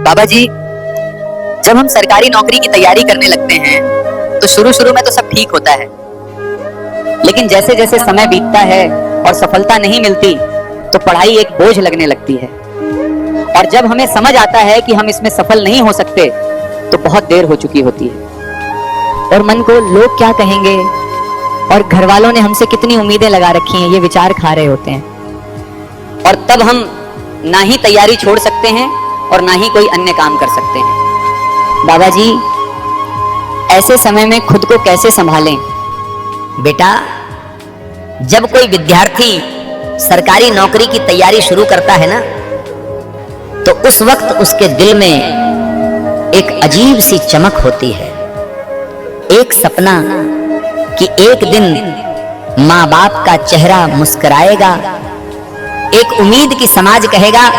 बाबा जी, जब हम सरकारी नौकरी की तैयारी करने लगते हैं तो शुरू शुरू में तो सब ठीक होता है, लेकिन जैसे जैसे समय बीतता है और सफलता नहीं मिलती तो पढ़ाई एक बोझ लगने लगती है। और जब हमें समझ आता है कि हम इसमें सफल नहीं हो सकते तो बहुत देर हो चुकी होती है। और मन को लोग क्या कहेंगे और घर वालों ने हमसे कितनी उम्मीदें लगा रखी हैं, ये विचार खा रहे होते हैं। और तब हम ना ही तैयारी छोड़ सकते हैं और ना ही कोई अन्य काम कर सकते हैं। बाबा जी, ऐसे समय में खुद को कैसे संभालें? बेटा, जब कोई विद्यार्थी सरकारी नौकरी की तैयारी शुरू करता है ना, तो उस वक्त उसके दिल में एक अजीब सी चमक होती है। एक सपना कि एक दिन माँ बाप का चेहरा मुस्कुराएगा, एक उम्मीद की समाज कहेगा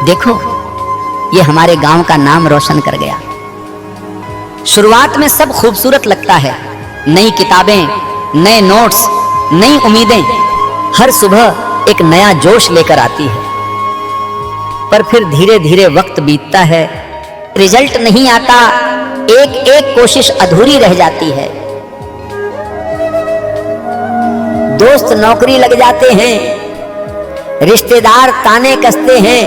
देखो ये हमारे गांव का नाम रोशन कर गया। शुरुआत में सब खूबसूरत लगता है, नई किताबें, नए नोट्स, नई उम्मीदें, हर सुबह एक नया जोश लेकर आती है। पर फिर धीरे धीरे वक्त बीतता है, रिजल्ट नहीं आता, एक एक कोशिश अधूरी रह जाती है। दोस्त नौकरी लग जाते हैं, रिश्तेदार ताने कसते हैं,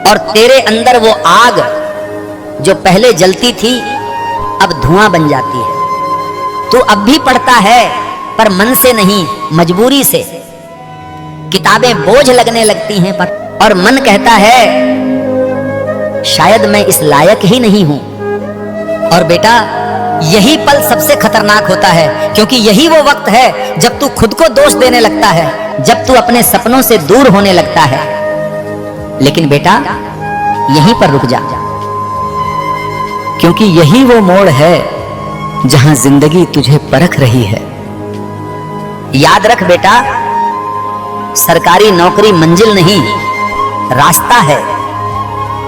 और तेरे अंदर वो आग जो पहले जलती थी अब धुआं बन जाती है। तू अब भी पढ़ता है पर मन से नहीं, मजबूरी से। किताबें बोझ लगने लगती हैं और मन कहता है शायद मैं इस लायक ही नहीं हूं। और बेटा, यही पल सबसे खतरनाक होता है, क्योंकि यही वो वक्त है जब तू खुद को दोष देने लगता है, जब तू अपने सपनों से दूर होने लगता है। लेकिन बेटा, यहीं पर रुक जा, क्योंकि यही वो मोड़ है जहां जिंदगी तुझे परख रही है। याद रख बेटा, सरकारी नौकरी मंजिल नहीं, रास्ता है।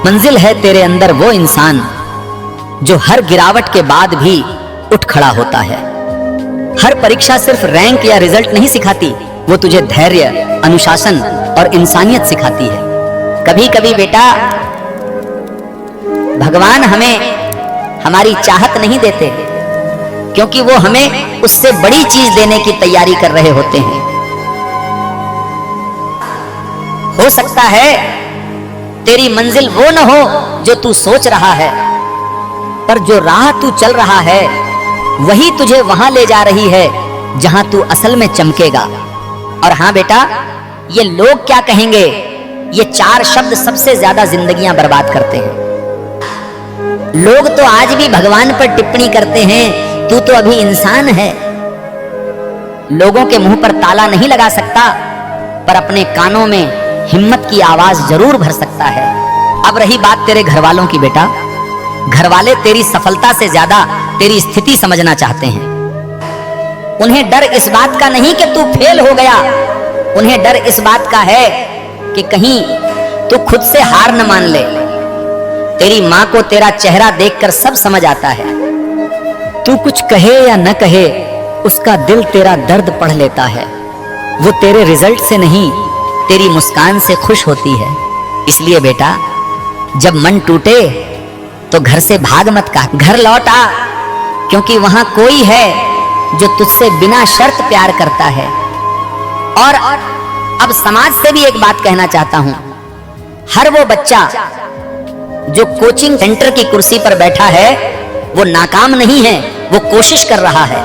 मंजिल है तेरे अंदर वो इंसान जो हर गिरावट के बाद भी उठ खड़ा होता है। हर परीक्षा सिर्फ रैंक या रिजल्ट नहीं सिखाती, वो तुझे धैर्य, अनुशासन और इंसानियत सिखाती है। कभी कभी बेटा, भगवान हमें हमारी चाहत नहीं देते, क्योंकि वो हमें उससे बड़ी चीज देने की तैयारी कर रहे होते हैं। हो सकता है तेरी मंजिल वो न हो जो तू सोच रहा है, पर जो राह तू चल रहा है वही तुझे वहां ले जा रही है जहां तू असल में चमकेगा। और हां बेटा, ये लोग क्या कहेंगे, ये चार शब्द सबसे ज्यादा जिंदगियां बर्बाद करते हैं। लोग तो आज भी भगवान पर टिप्पणी करते हैं, तू तो अभी इंसान है। लोगों के मुंह पर ताला नहीं लगा सकता, पर अपने कानों में हिम्मत की आवाज जरूर भर सकता है। अब रही बात तेरे घर वालों की बेटा, घर वाले तेरी सफलता से ज्यादा तेरी स्थिति समझना चाहते हैं। उन्हें डर इस बात का नहीं कि तू फेल हो गया, उन्हें डर इस बात का है कि कहीं तू खुद से हार न मान ले। तेरी माँ को तेरा चेहरा देखकर सब समझ आता है। तू कुछ कहे या न कहे, उसका दिल तेरा दर्द पढ़ लेता है। वो तेरे रिजल्ट से नहीं, तेरी मुस्कान से खुश होती है। इसलिए बेटा, जब मन टूटे तो घर से भाग मत का, घर लौट आ, क्योंकि वहां कोई है जो तुझसे बिना शर्त प्यार करता है। और अब समाज से भी एक बात कहना चाहता हूं, हर वो बच्चा जो कोचिंग सेंटर की कुर्सी पर बैठा है वो नाकाम नहीं है, वो कोशिश कर रहा है।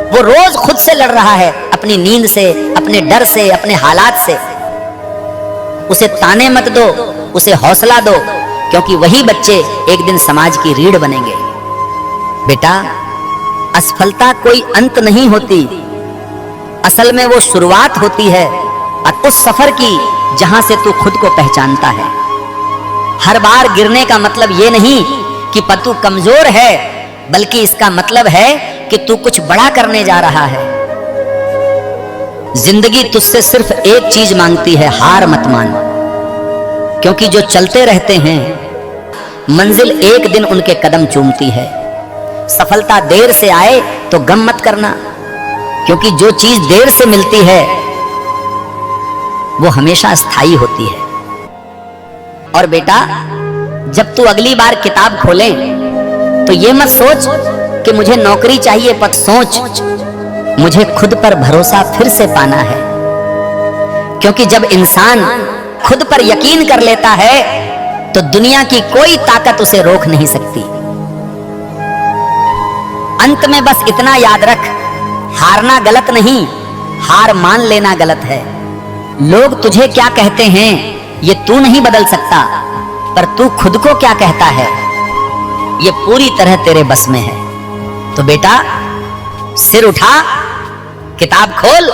वो रोज खुद से लड़ रहा है, अपनी नींद से, अपने डर से, अपने हालात से। उसे ताने मत दो, उसे हौसला दो, क्योंकि वही बच्चे एक दिन समाज की रीढ़ बनेंगे। बेटा, असफलता कोई अंत नहीं होती, असल में वो शुरुआत होती है उस सफर की जहां से तू खुद को पहचानता है। हर बार गिरने का मतलब ये नहीं कि तू कमजोर है, बल्कि इसका मतलब है कि तू कुछ बड़ा करने जा रहा है। जिंदगी तुझसे सिर्फ एक चीज मांगती है, हार मत मान, क्योंकि जो चलते रहते हैं मंजिल एक दिन उनके कदम चूमती है। सफलता देर से आए तो गम मत करना, क्योंकि जो चीज देर से मिलती है वो हमेशा स्थायी होती है। और बेटा, जब तू अगली बार किताब खोले तो ये मत सोच कि मुझे नौकरी चाहिए, पर सोच मुझे खुद पर भरोसा फिर से पाना है। क्योंकि जब इंसान खुद पर यकीन कर लेता है तो दुनिया की कोई ताकत उसे रोक नहीं सकती। अंत में बस इतना याद रख, हारना गलत नहीं, हार मान लेना गलत है। लोग तुझे क्या कहते हैं ये तू नहीं बदल सकता, पर तू खुद को क्या कहता है ये पूरी तरह तेरे बस में है। तो बेटा, सिर उठा, किताब खोल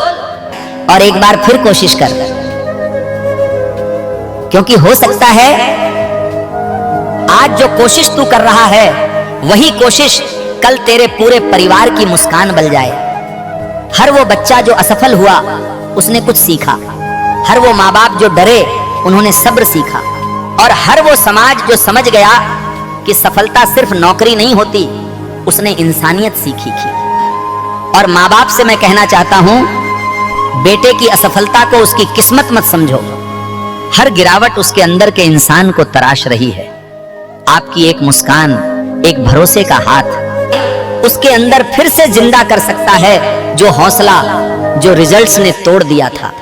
और एक बार फिर कोशिश कर, क्योंकि हो सकता है आज जो कोशिश तू कर रहा है वही कोशिश कल तेरे पूरे परिवार की मुस्कान बन जाए। हर वो बच्चा जो असफल हुआ उसने कुछ सीखा, हर वो माँ बाप जो डरे उन्होंने सब्र सीखा, और हर वो समाज जो समझ गया कि सफलता सिर्फ नौकरी नहीं होती, उसने इंसानियत सीखी थी। और माँ बाप से मैं कहना चाहता हूं, बेटे की असफलता को उसकी किस्मत मत समझो, हर गिरावट उसके अंदर के इंसान को तराश रही है। आपकी एक मुस्कान, एक भरोसे का हाथ उसके अंदर फिर से जिंदा कर सकता है जो हौसला जो रिजल्ट्स ने तोड़ दिया था।